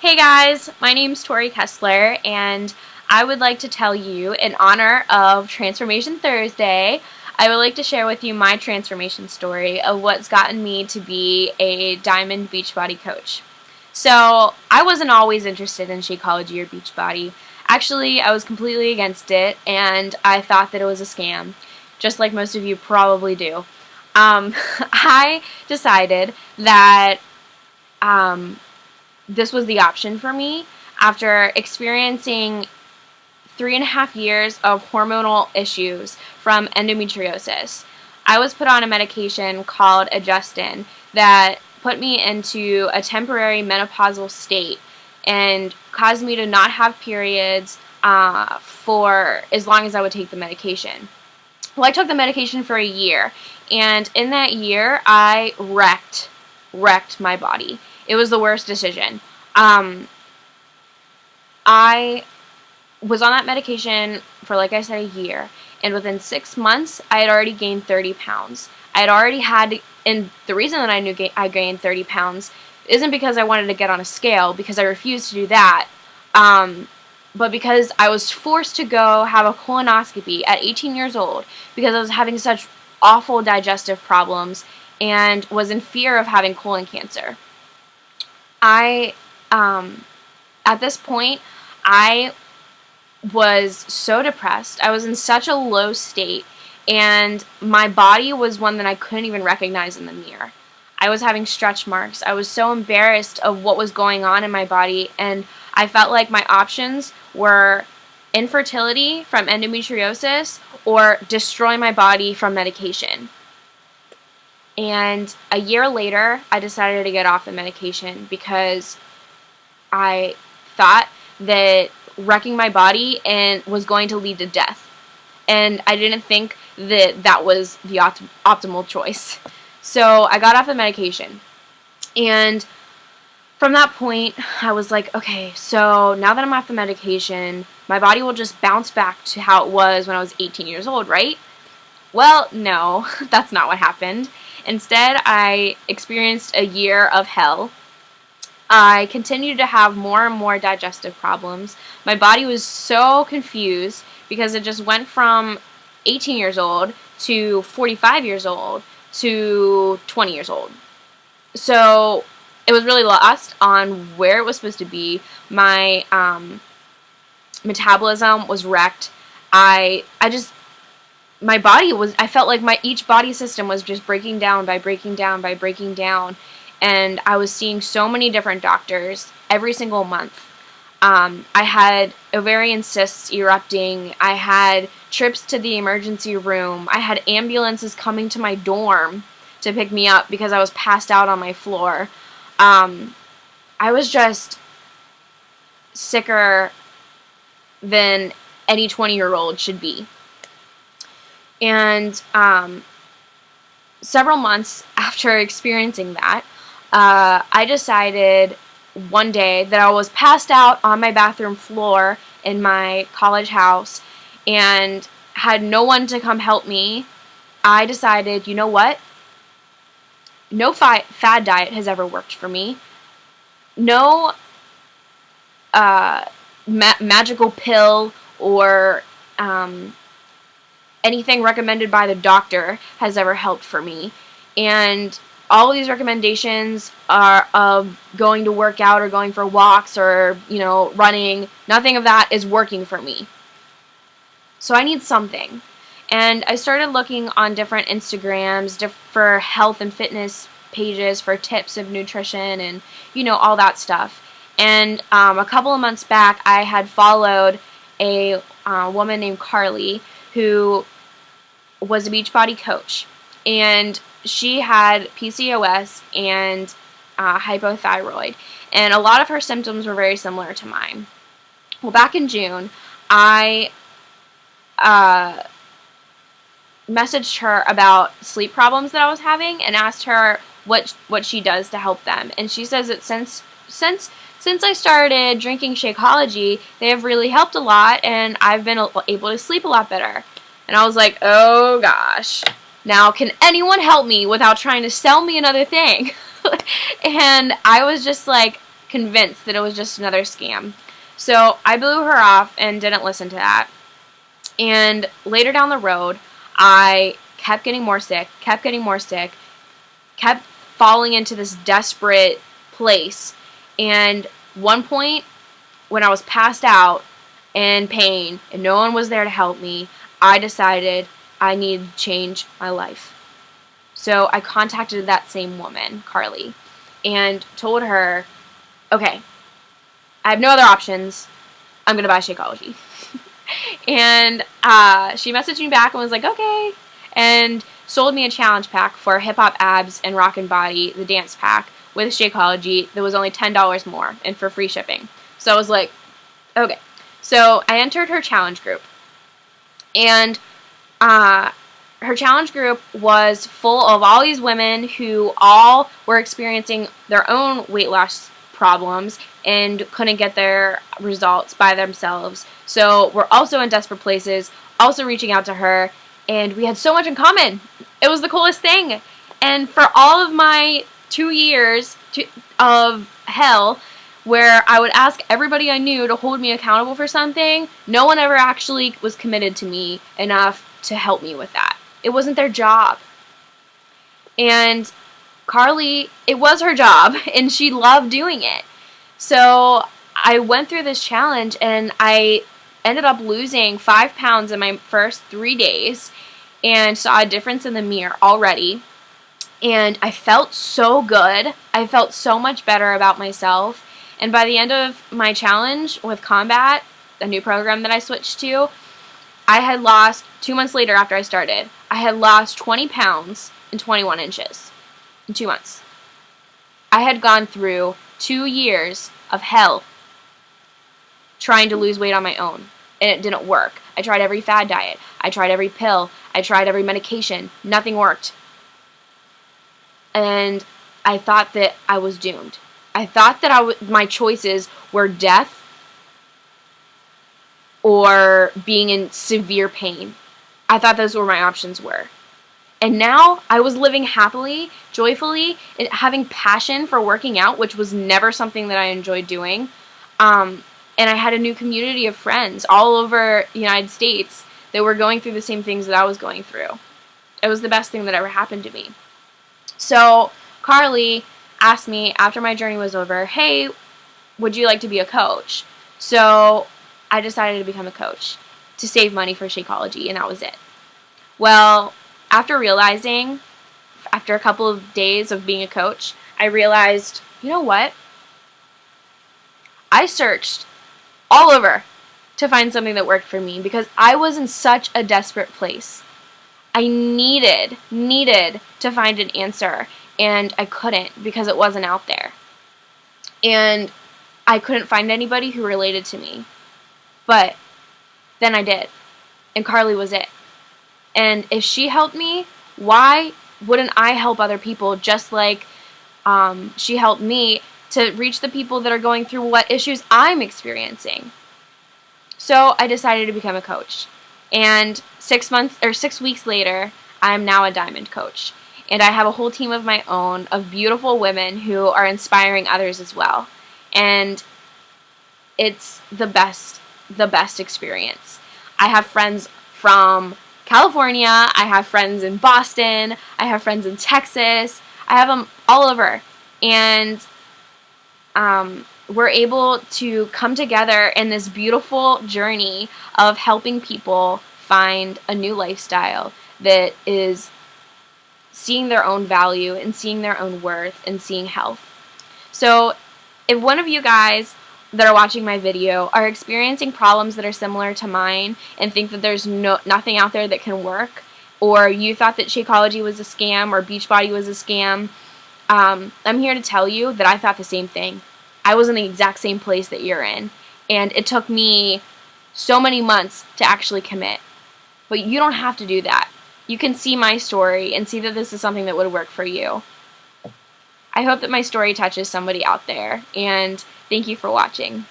Hey guys, my name's Tori Kessler, and I would like to tell you, in honor of Transformation Thursday, I would like to share with you my transformation story of what's gotten me to be a Diamond Beachbody coach. So, I wasn't always interested in Shakeology or Beachbody. Actually, I was completely against it, and I thought that it was a scam, just like most of you probably do. I decided that this was the option for me after experiencing 3.5 years of hormonal issues from endometriosis. I was put on a medication called Adjustin that put me into a temporary menopausal state and caused me to not have periods for as long as I would take the medication. Well, I took the medication for a year, and in that year, I wrecked my body. It was the worst decision. I was on that medication for, like I said, a year, and within 6 months, I had already gained 30 pounds. I had already had, and the reason that I knew I gained 30 pounds isn't because I wanted to get on a scale, because I refused to do that, but because I was forced to go have a colonoscopy at 18 years old because I was having such awful digestive problems and was in fear of having colon cancer. At this point, I was so depressed. I was in such a low state, and my body was one that I couldn't even recognize in the mirror. I was having stretch marks. I was so embarrassed of what was going on in my body, and I felt like my options were infertility from endometriosis or destroy my body from medication. And a year later, I decided to get off the medication because I thought that wrecking my body and was going to lead to death. And I didn't think that that was the optimal choice. So I got off the medication. And from that point, I was like, okay, so now that I'm off the medication, my body will just bounce back to how it was when I was 18 years old, right? Well, no, that's not what happened. Instead, I experienced a year of hell. I continued to have more and more digestive problems. My body was so confused because it just went from 18 years old to 45 years old to 20 years old. So it was really lost on where it was supposed to be. My metabolism was wrecked. My body was, I felt like each body system was just breaking down by breaking down by breaking down. And I was seeing so many different doctors every single month. I had ovarian cysts erupting. I had trips to the emergency room. I had ambulances coming to my dorm to pick me up because I was passed out on my floor. I was just sicker than any 20-year-old should be. And several months after experiencing that, I decided one day that I was passed out on my bathroom floor in my college house and had no one to come help me. I decided, you know what? No fad diet has ever worked for me. No magical pill or anything recommended by the doctor has ever helped for me. And all of these recommendations are of going to work out or going for walks or, running. Nothing of that is working for me. So I need something. And I started looking on different Instagrams for health and fitness pages for tips of nutrition and, all that stuff. And a couple of months back, I had followed a woman named Carly who was a Beachbody coach. And she had PCOS and hypothyroid, and a lot of her symptoms were very similar to mine. Well, back in June, I messaged her about sleep problems that I was having and asked her what she does to help them. And she says that since I started drinking Shakeology, they have really helped a lot, and I've been able to sleep a lot better. And I was like, oh gosh. Now, can anyone help me without trying to sell me another thing? And I was just like, convinced that it was just another scam. So I blew her off and didn't listen to that. And later down the road, I kept getting more sick, kept falling into this desperate place. And one point, when I was passed out in pain and no one was there to help me, I decided I needed to change my life. So I contacted that same woman, Carly, and told her, okay, I have no other options. I'm going to buy Shakeology. And she messaged me back and was like, okay, and sold me a challenge pack for Hip Hop Abs and Rockin' Body, the dance pack, with Shakeology that was only $10 more and for free shipping. So I was like, okay. So I entered her challenge group. And her challenge group was full of all these women who all were experiencing their own weight loss problems and couldn't get their results by themselves. So we're also in desperate places, also reaching out to her, and we had so much in common. It was the coolest thing. And for all of my 2 years of hell, where I would ask everybody I knew to hold me accountable for something, no one ever actually was committed to me enough to help me with that. It wasn't their job. And Carly, it was her job, and she loved doing it. So I went through this challenge, and I ended up losing 5 pounds in my first 3 days, and saw a difference in the mirror already. And I felt so good. I felt so much better about myself. And by the end of my challenge with Combat, the new program that I switched to, I had lost, 2 months later after I started, I had lost 20 pounds and 21 inches in 2 months. I had gone through 2 years of hell trying to lose weight on my own, and it didn't work. I tried every fad diet. I tried every pill. I tried every medication. Nothing worked. And I thought that I was doomed. I thought that my choices were death or being in severe pain. I thought those were my options were. And now I was living happily, joyfully, and having passion for working out, which was never something that I enjoyed doing. And I had a new community of friends all over the United States that were going through the same things that I was going through. It was the best thing that ever happened to me. So Carly asked me after my journey was over, hey, would you like to be a coach? So I decided to become a coach to save money for Shakeology, and that was it. Well, after realizing, after a couple of days of being a coach, I realized, you know what? I searched all over to find something that worked for me because I was in such a desperate place. I needed to find an answer, and I couldn't because it wasn't out there. And I couldn't find anybody who related to me. But then I did, and Carly was it. And if she helped me, why wouldn't I help other people just like she helped me to reach the people that are going through what issues I'm experiencing? So I decided to become a coach. And 6 weeks later, I'm now a diamond coach. And I have a whole team of my own of beautiful women who are inspiring others as well. And it's the best experience. I have friends from California, I have friends in Boston, I have friends in Texas, I have them all over. And we're able to come together in this beautiful journey of helping people find a new lifestyle that is seeing their own value and seeing their own worth and seeing health. So if one of you guys that are watching my video are experiencing problems that are similar to mine and think that there's nothing out there that can work, or you thought that Shakeology was a scam or Beachbody was a scam, I'm here to tell you that I thought the same thing. I was in the exact same place that you're in, and it took me so many months to actually commit. But you don't have to do that. You can see my story and see that this is something that would work for you. I hope that my story touches somebody out there, and thank you for watching.